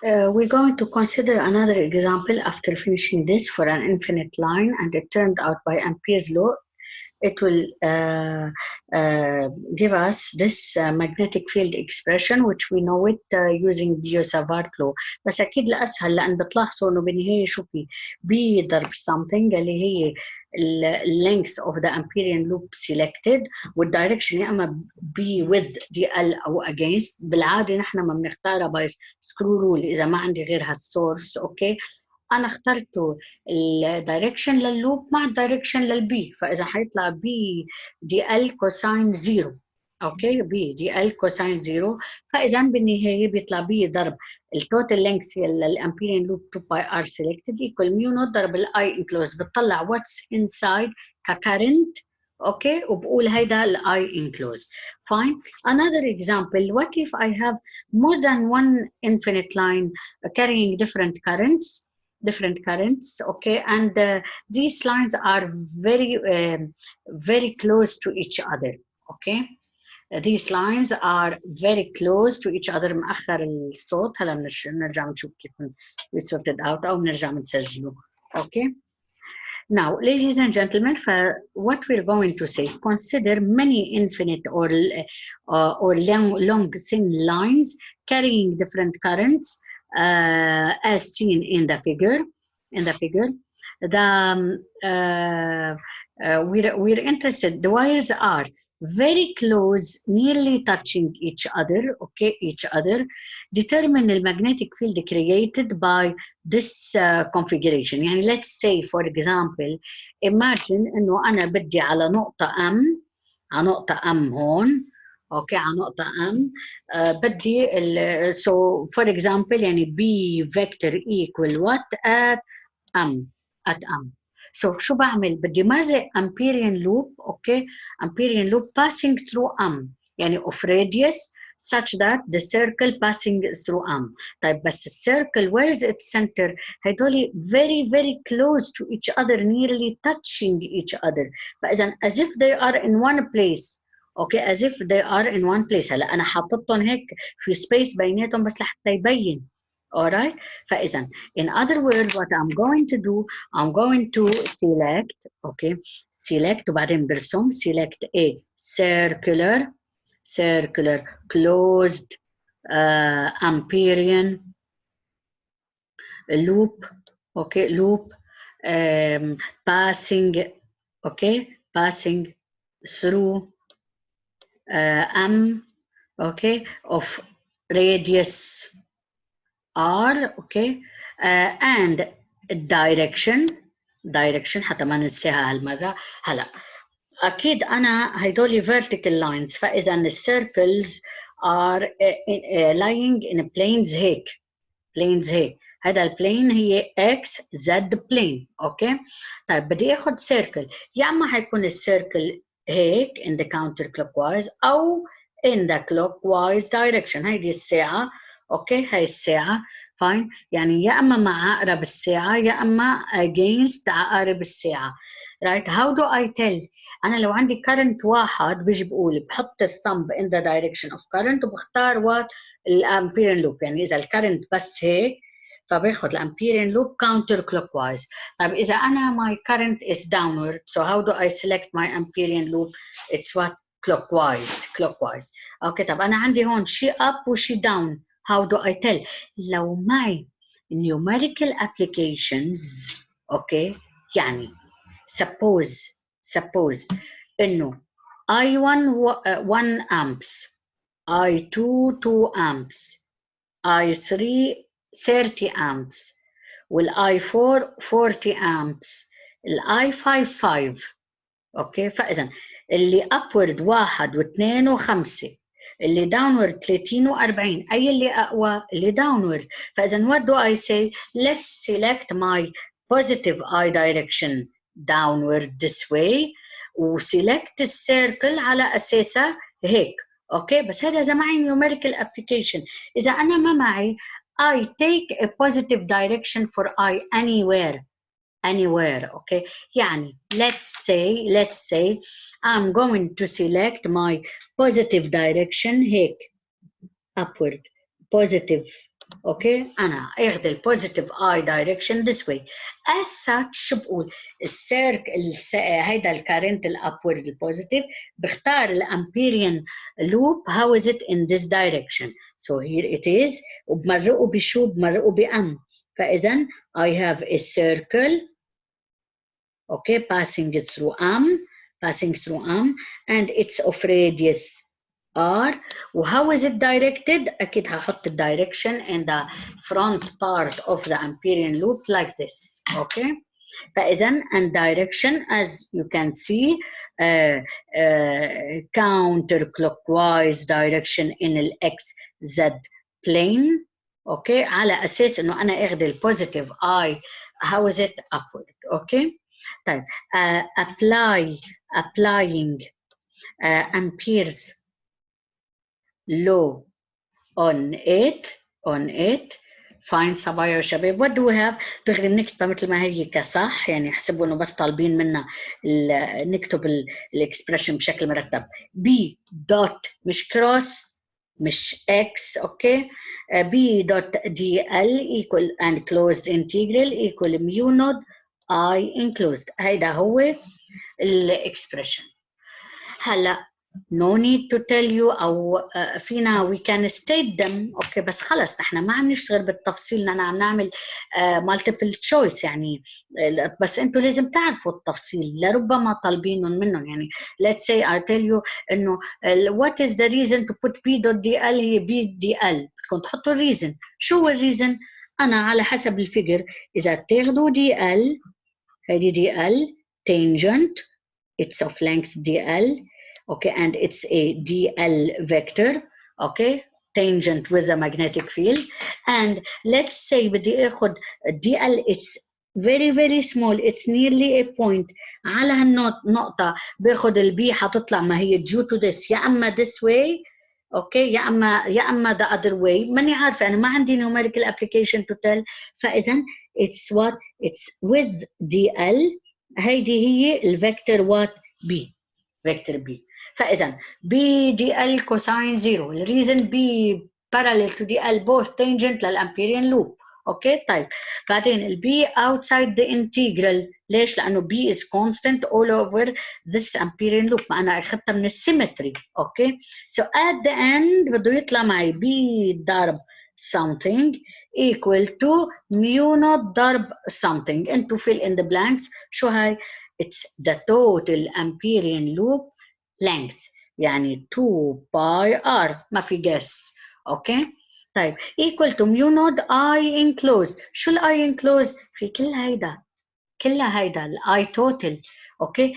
We're going to consider another example after finishing this for an infinite line, and it turned out by Ampere's law it will give us this magnetic field expression which we know it using Biot-Savart law. بس أكيد الأسهل لأن بتلاحظوا إنه بالنهاية شو في B ضرب something اللي هي length of the Amperian loop selected والdirection يا إما B with DL أو against. بالعادة نحن ما بنختارها by screw rule إذا ما عندي غير هالسورس. أوكي انا اخترته الدايركشن لللوب مع الدايركشن للبي، فاذا حيطلع بي دي ال كوساين زيرو. اوكي بي دي ال كوساين زيرو، فاذا بالنهايه بيطلع بي ضرب التوتال لينث للامبيريان لوب 2 باي ار سيلكتد ايكوال ميو نوت ضرب الاي انكلوز، بتطلع واتس انسايد ككارنت. اوكي وبقول هيدا الاي انكلوز. fine. Another example, what if I have more than one infinite line carrying different currents, okay, and these lines are very close to each other. Okay, these lines are very close to each other. مأخر الصوت هلا نرجع نشوف كيف we sort it out أو نرجع نسجله. Okay. Now, ladies and gentlemen, for what we're going to say, consider many infinite or long thin lines carrying different currents, as seen in the figure. We're interested. The wires are very close, nearly touching each other. Okay, each other. Determine the magnetic field created by this configuration. يعني let's say for example, imagine إنه أنا بدي على نقطة M هون. اوكي على نقطة M بدي so for example يعني B vector equal what at M. So شو بعمل؟ بدي مرق Amperian loop. اوكي Amperian loop passing through M يعني of radius such that the circle passing through M. طيب بس الcircle where is its center؟ هدول very very close to each other, nearly touching each other. فإذا as if they are in one place. اوكي as if they are in one place. هلا أنا حاططهم هيك في space بيناتهم بس لحتى يبين. Alright. فإذا in other words what I'm going to do, I'm going to select. okay select وبعدين برسم select a circular closed Amperian loop. okay loop passing through M okay of radius R. okay and direction حتى ما ننساها هالمرة. هلا أكيد أنا هيدول vertical lines، فإذا ال circles are lying in planes هيك هذا البلين هي X Z plane. اوكي طيب بدي اخذ circle، يا اما حيكون السيركل هيك in the counter clockwise او in the clockwise direction. هيدي الساعة. اوكي هاي الساعة فاين يعني يا اما مع عقرب الساعة يا اما against عقارب الساعة. right how do I tell؟ أنا لو عندي current واحد بيجي بقول بحط الثumb in the direction of current وبختار what الأمبيرين لوب. يعني إذا الكرنت بس هيك فباخد الأمبيرين لوب counter clockwise. طيب إذا أنا my current is downward, so how do I select my Amperian loop؟ it's what clockwise. أوكي طب أنا عندي هون شي up وشي down. how do I tell؟ لو معي numerical applications. أوكي يعني suppose إنه I1 1 amps, I2 2 amps, I3 30 amps, والI4 40 amps, الI5 5. اوكي فاذا اللي upward 1 و2 و5 اللي downward 30 و40 اي اللي اقوى؟ اللي downward. فاذا what do I say؟ let's select my positive I direction downward this way وselect السيركل على اساسها هيك. اوكي بس هذا اذا معي numerical application. اذا انا ما معي I take a positive direction for I anywhere. okay يعني let's say I'm going to select my positive direction هيك upward positive اوكي انا اخذ البوزيتيف اي دايركشن this way as such بقول السيركل هيدا الكارنت الابورد البوزيتيف بختار الامبيريان لوب how is it in this direction so here it is وبمرقه بشو بمرقه بام فاذا I have a circle okay passing through and it's of radius R how is it directed أكيد هحط direction in the front part of the Amperian loop like this okay فإذا and direction as you can see counterclockwise direction in ال XZ plane okay على أساس إنه أنا أخذ البوزيتيف I how is it upward okay طيب applying amperes law on it find صبايا وشباب what do we have دغري بنكتبها مثل ما هي كصح يعني يحسبوا انه بس طالبين منا نكتب الاكسبريشن بشكل مرتب b dot مش cross مش x اوكي b dot dl equal and closed integral equal mu naught I enclosed هيدا هو الاكسبريشن هلا no need to tell you أو فينا we can state them أوكي بس خلص نحن ما عم نشتغل بالتفصيل نحن عم نعمل multiple choice يعني بس أنتوا لازم تعرفوا التفصيل لربما طالبينهم منهم يعني let's say I tell you إنه what is the reason to put p dot dl هي b dl بدكم تحطوا reason شو هو الريزن أنا على حسب الفيجر إذا بتاخدوا dl هيدي dl tangent it's of length dl okay and it's a dl vector okay tangent with a magnetic field and let's say بدي اخذ dl it's very small it's nearly a point على هالنقطة باخذ البي حتطلع ما هي due to this يا اما this way اوكي يا اما the other way ماني عارفة انا ما عندي numerical application to tell فاذا it's what it's with dl هيدي هي الفيكتور what b vector b فإذا B dl cosine 0 الريزن B parallel to dl both tangent للأمبيريان loop أوكي طيب بعدين ال B outside the integral ليش؟ لأنه B is constant all over this Amperian loop ما أنا أخذتها من السيمتري أوكي so at the end بده يطلع معي B ضرب something equal to mu naught ضرب something and to fill in the blanks شو هاي؟ it's the total Amperian loop length يعني 2 باي r ما في guess اوكي طيب equal to mu naught I enclosed شو ال I enclosed في كلها هيدا ال I total اوكي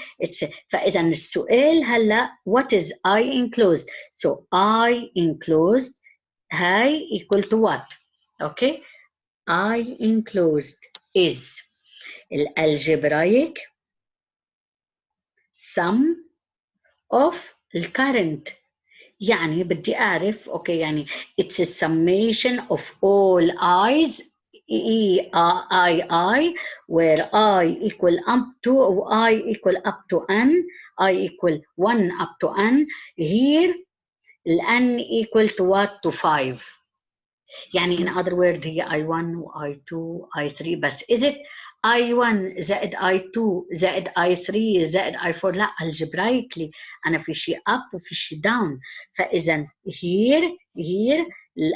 فاذا السؤال هلا what is I enclosed so I enclosed هاي equal to what اوكي I enclosed is الالجبرايك sum of الكارنت يعني بدي أعرف أوكي يعني it's a summation of all i's I where I equal up to I equal up to n I equal 1 up to n here n equal to what to 5 يعني in other words هي I1 و I2 I3 بس is it I1 زائد I2 زائد I3 زائد I4 لا algebraically أنا في شيء up وفي شيء down فإذا here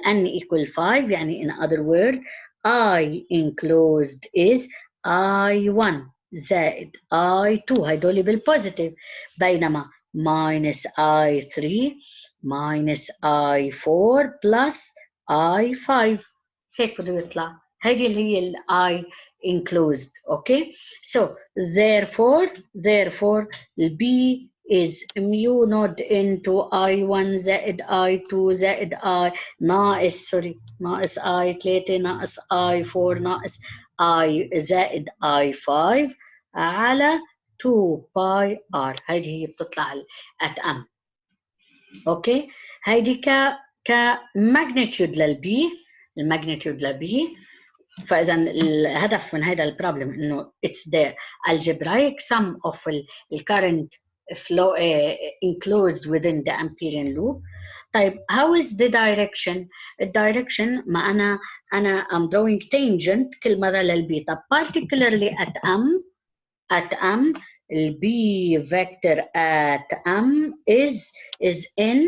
n equal 5 يعني in other words I enclosed is I1 زائد I2 هيدول بالpositive بينما minus I3 minus I4 plus I5 هيك بده يطلع هيدي اللي هي ال I enclosed okay so therefore B is mu naught into I1 زائد I2 زائد I ناقص I3 ناقص I4 ناقص I زائد I5 على 2 باي R هيدي هي بتطلع at M اوكي هيدي كماجنتيود للبي الماجنتيود للبي فاذا الهدف من هذا البروبلم انه it's the algebraic sum of the current flow enclosed within the Amperian loop طيب how is the direction؟ الدايركشن ما أنا I'm drawing tangent كل مرة للبي. طب particularly at M ال B vector at M is in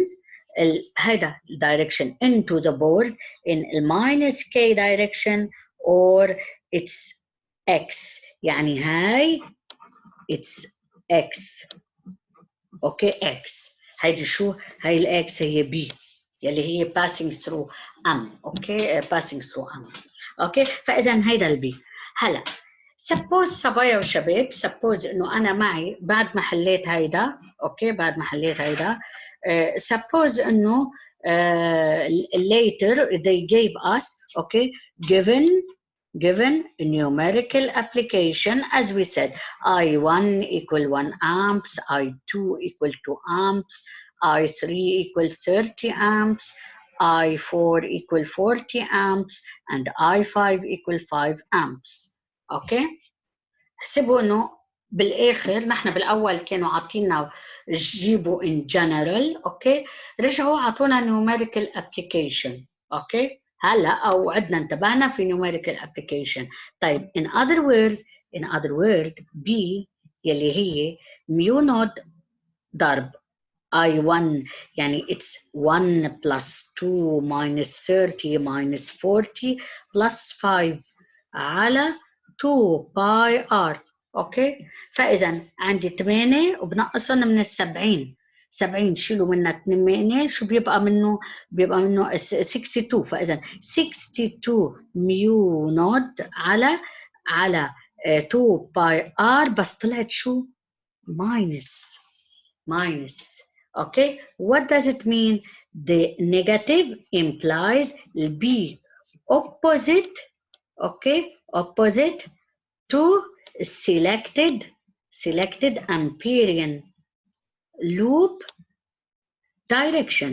هذا direction into the board in minus K direction or it's X. يعني هاي it's X. اوكي X. هيدي شو؟ هاي الاكس هي B يلي هي passing through M. اوكي passing through M. اوكي فاذا هيدا البي. هلا suppose صبايا وشباب suppose انه انا معي بعد ما حليت هيدا اوكي بعد ما حليت هيدا suppose انه later they gave us okay given a numerical application as we said I1 equal 1 amps, I2 equal 2 amps, I3 equal 30 amps, I4 equal 40 amps, and I5 equal 5 amps. اوكي احسبوا انه بالاخر نحن بالاول كانوا عاطينا جيبوا in general اوكي رجعوا عطونا numerical application اوكي هلا او عدنا انتبهنا في numerical application. طيب in other word B يلي هي ميو نود ضرب I1 يعني it's 1 plus 2 minus 30 minus 40 plus 5 على 2 باي R. اوكي فاذا عندي 8 وبنقصهم من ال70 70 شيلوا منها 8 شو بيبقى منه؟ بيبقى منه 62. فاذا 62 ميو نود على 2 باي R بس طلعت شو؟ minus. Okay, what does it mean? The negative implies B opposite, okay, opposite to selected Amperian loop direction.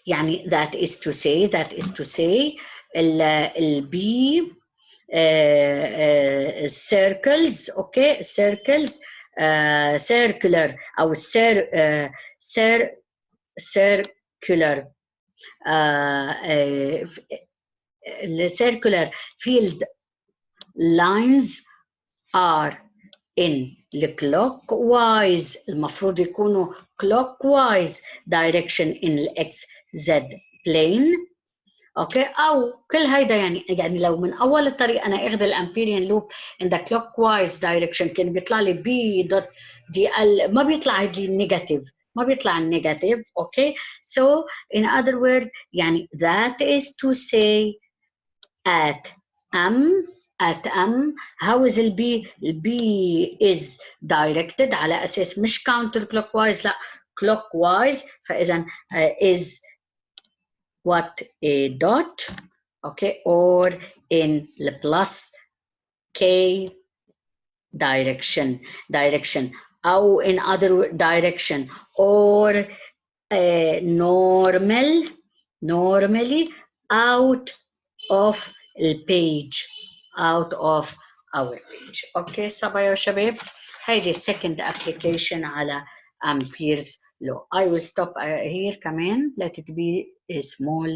يعني that is to say ال B circles, okay, circles circular أو circular circular field lines are in clockwise المفروض يكونوا clockwise direction in XZ plane. اوكي او كل هيدا يعني لو من اول الطريق انا اخذ الامبيريان لوب in the clockwise direction كان بيطلع لي بي دوت دي ال ما بيطلع لي النيجاتيف ما بيطلع النيجاتيف. اوكي so in other words يعني that is to say at M how is ال B is directed على اساس مش counter clockwise لا clockwise فاذا is what a dot okay or in the plus K direction or in other direction or normally out of the page out of our page. okay صبايا وشباب هيدي second application على Ampere's law. I will stop here كمان let it be a small